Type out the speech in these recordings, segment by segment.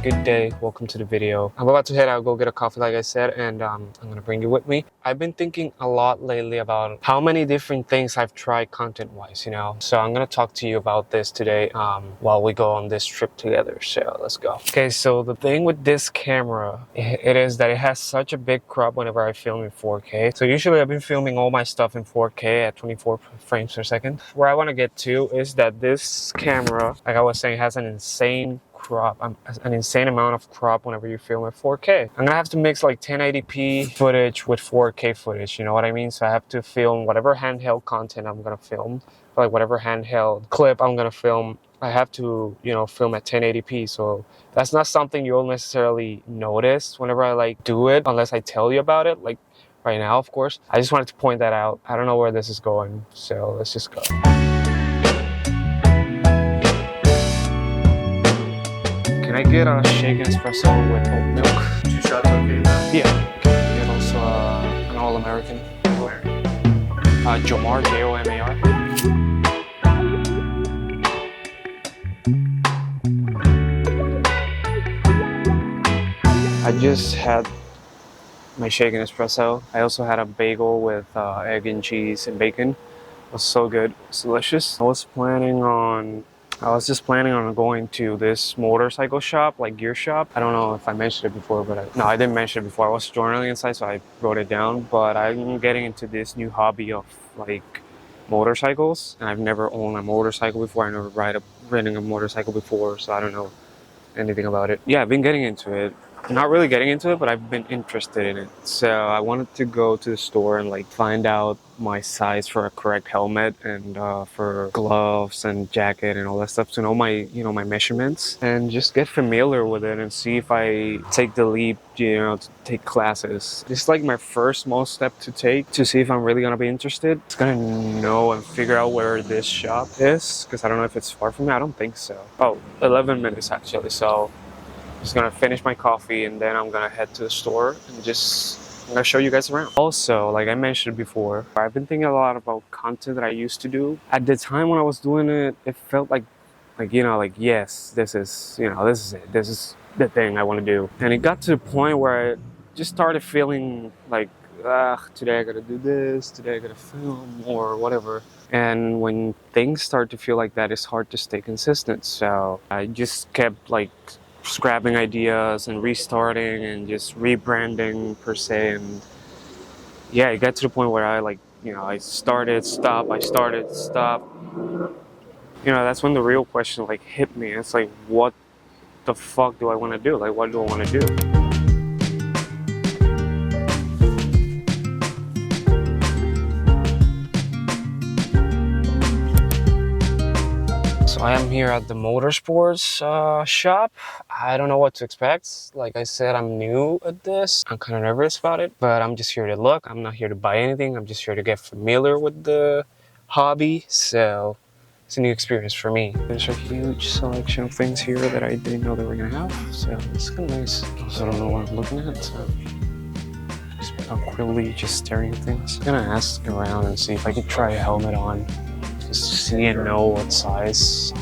Good day, welcome to the video. I'm about to head out, go get a coffee like I said, and I'm gonna bring you with me. I've been thinking a lot lately about how many different things I've tried content-wise, you know? So I'm gonna talk to you about this today while we go on this trip together, so let's go. Okay, so the thing with this camera, it is that it has such a big crop whenever I film in 4K. So usually I've been filming all my stuff in 4K at 24 frames per second. Where I wanna get to is that this camera, like I was saying, has an insane crop, an insane amount of crop whenever you film at 4K. I'm gonna have to mix like 1080p footage with 4K footage, you know what I mean? So I have to film whatever handheld content I'm gonna film, like whatever handheld clip I'm gonna film, I have to, you know, film at 1080p. So that's not something you'll necessarily notice whenever I like do it, unless I tell you about it, like right now, of course. I just wanted to point that out. I don't know where this is going, so let's just go. Can I get a shaken espresso with oat milk? 2 shots, okay? Yeah. Can I get also an all-American? Where? Jomar, J-O-M-A-R. I just had my shaken espresso. I also had a bagel with egg and cheese and bacon. It was so good. It was delicious. I was just planning on going to this motorcycle shop, like gear shop. I don't know if I mentioned it before, but no, I didn't mention it before. I was journaling inside, so I wrote it down. But I'm getting into this new hobby of like motorcycles, and I've never owned a motorcycle before. I never ridden a motorcycle before, so I don't know anything about it. Yeah, I've been getting into it. Not really getting into it, but I've been interested in it. So I wanted to go to the store and like find out my size for a correct helmet and for gloves and jacket and all that stuff, to know my, you know, my measurements and just get familiar with it and see if I take the leap, you know, to take classes. It's like my first small step to take to see if I'm really gonna be interested. It's gonna know and figure out where this shop is, because I don't know if it's far from me. I don't think so. Oh, 11 minutes actually. So just gonna finish my coffee and then I'm gonna head to the store and I'm gonna show you guys around. Also, like I mentioned before, I've been thinking a lot about content that I used to do. At the time when I was doing it, it felt like you know, like yes, this is, you know, this is it. This is the thing I want to do. And it got to the point where I just started feeling like, today I gotta do this, today I gotta film or whatever. And when things start to feel like that, it's hard to stay consistent. So I just kept like scrapping ideas and restarting and just rebranding per se. And yeah, it got to the point where I like, you know, I started, stop. You know, that's when the real question like hit me. It's like, what the fuck do I want to do? Like, what do I want to do? I am here at the motorsports shop. I don't know what to expect. Like I said, I'm new at this. I'm kind of nervous about it, but I'm just here to look. I'm not here to buy anything. I'm just here to get familiar with the hobby. So it's a new experience for me. There's a huge selection of things here that I didn't know they were gonna have. So it's kind of nice. I also don't know what I'm looking at. So just awkwardly just staring at things. I'm gonna ask around and see if I could try a helmet on. Just to see and know what size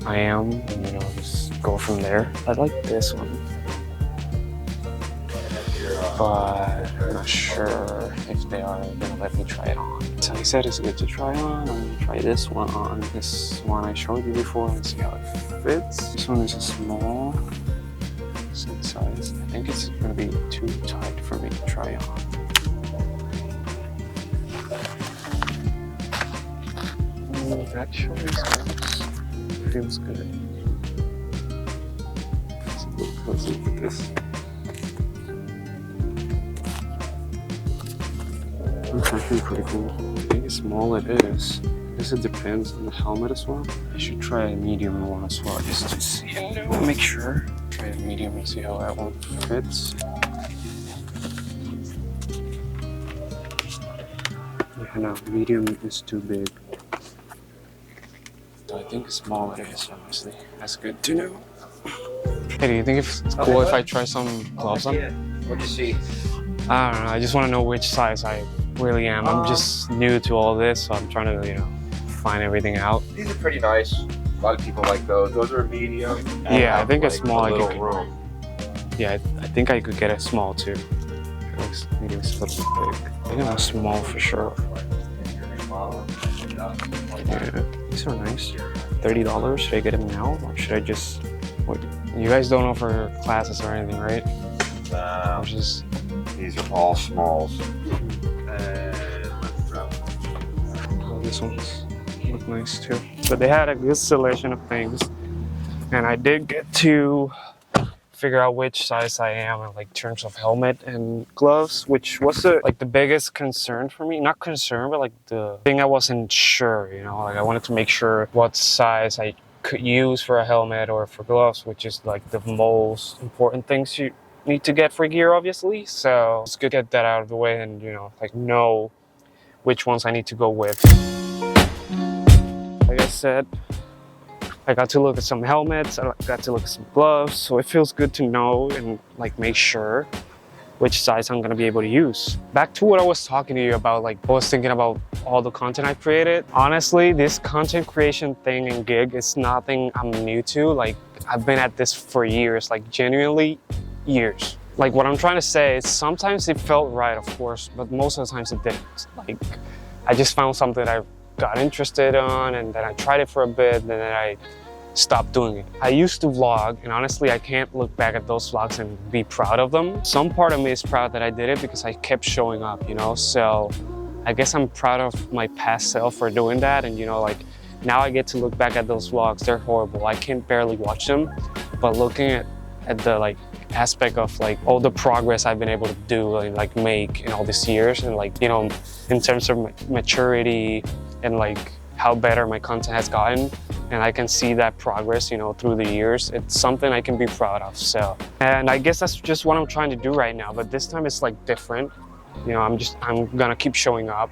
I am, and you know, just go from there. I like this one, but I'm not sure if they are gonna let me try it on. So he said it's good to try on. I'm gonna try this one on. This one I showed you before and see how it fits. This one is a small, same size. I think it's gonna be too tight for me to try on. Actually, feels good. Let's look at this. It's actually pretty cool. I think it's small it is. I guess it depends on the helmet as well. I should try a medium one as well, just to see and make sure. Try a medium and see how that one fits. Yeah, no, medium is too big. I think small it is, honestly. That's good to know. Hey, do you think it's cool if I try some gloves on? What'd you see? I don't know. I just want to know which size I really am. I'm just new to all this, so I'm trying to, you know, find everything out. These are pretty nice. A lot of people like those. Those are medium. Yeah, I think a small. A little room. Yeah, I think I could get a small too. Maybe it's a little bit big. I think I'm a small for sure. Yeah, these are nice. $30. Should I get them now, or should I just? What? You guys don't offer classes or anything, right? No. Just... These are all smalls. Oh, this ones look nice too. But they had a good selection of things, and I did get to figure out which size I am in like terms of helmet and gloves, which was the biggest concern for me. Not concern, but like the thing I wasn't sure, you know, like I wanted to make sure what size I could use for a helmet or for gloves, which is like the most important things you need to get for gear, obviously. So it's good to get that out of the way and, you know, like know which ones I need to go with. Like I said, I got to look at some helmets, I got to look at some gloves, so it feels good to know and like make sure which size I'm gonna be able to use. Back to what I was talking to you about, like I was thinking about all the content I created. Honestly, this content creation thing and gig is nothing I'm new to. Like I've been at this for years, like genuinely years. Like what I'm trying to say is sometimes it felt right, of course, but most of the times it didn't. Like I just found something I got interested on, and then I tried it for a bit, and then I stopped doing it. I used to vlog, and honestly I can't look back at those vlogs and be proud of them. Some part of me is proud that I did it because I kept showing up, you know, so I guess I'm proud of my past self for doing that. And you know, like now I get to look back at those vlogs. They're horrible, I can barely watch them, but looking at the like aspect of like all the progress I've been able to do and like make in all these years, and like, you know, in terms of maturity and like how better my content has gotten, and I can see that progress, you know, through the years. It's something I can be proud of. So, and I guess that's just what I'm trying to do right now, but this time it's like different. You know, I'm gonna keep showing up,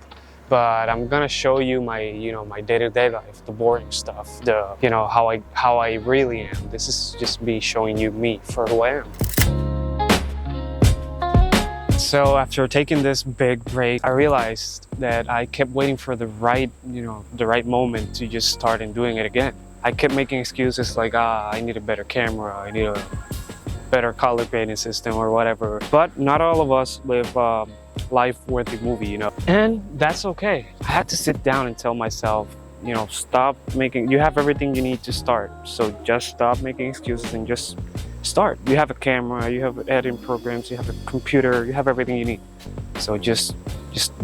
but I'm gonna show you my, you know, my day-to-day life, the boring stuff, the, you know, how I really am. This is just me showing you me for who I am. So after taking this big break, I realized that I kept waiting for the right, you know, the right moment to just start and doing it again. I kept making excuses like, I need a better camera, I need a better color grading system or whatever. But not all of us live a life-worthy movie, you know, and that's okay. I had to sit down and tell myself, you know, stop making, you have everything you need to start. So just stop making excuses and just start. You have a camera, you have editing programs, you have a computer, you have everything you need. So just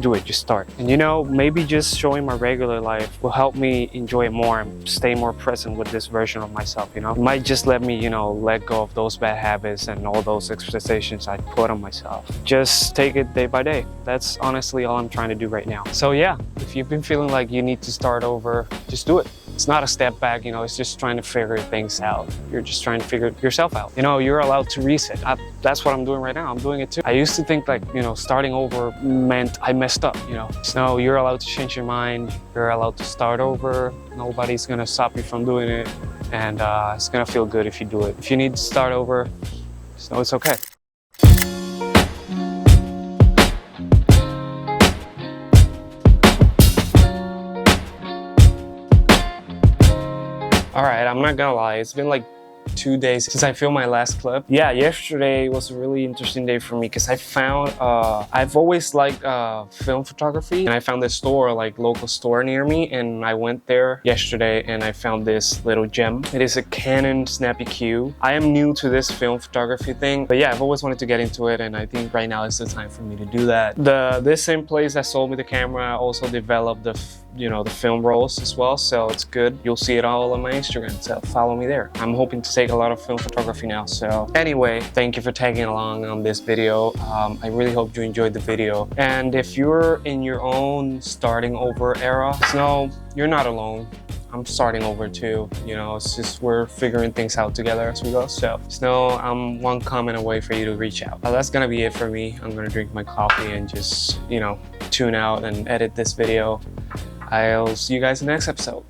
do it, just start. And you know, maybe just showing my regular life will help me enjoy it more and stay more present with this version of myself, you know? It might just let me, you know, let go of those bad habits and all those expectations I put on myself. Just take it day by day. That's honestly all I'm trying to do right now. So yeah, if you've been feeling like you need to start over, just do it. It's not a step back, you know, it's just trying to figure things out. You're just trying to figure yourself out. You know, you're allowed to reset. That's what I'm doing right now. I'm doing it too. I used to think like, you know, starting over meant I messed up, you know. So you're allowed to change your mind. You're allowed to start over. Nobody's gonna stop you from doing it. And it's gonna feel good if you do it. If you need to start over, just know it's okay. All right, I'm not gonna lie, it's been like 2 days since I filmed my last clip. Yeah, yesterday was a really interesting day for me because I found, I've always liked film photography, and I found this store, like local store near me, and I went there yesterday and I found this little gem. It is a Canon Snappy Q. I am new to this film photography thing, but yeah, I've always wanted to get into it, and I think right now is the time for me to do that. This same place that sold me the camera also developed the film rolls as well, so it's good. You'll see it all on my Instagram, so follow me there. I'm hoping to take a lot of film photography now. So anyway, thank you for tagging along on this video. I really hope you enjoyed the video. And if you're in your own starting over era, no, you're not alone. I'm starting over too, you know, it's just we're figuring things out together as we go. So just know I'm one comment away for you to reach out. That's gonna be it for me. I'm gonna drink my coffee and just, you know, tune out and edit this video. I'll see you guys in the next episode.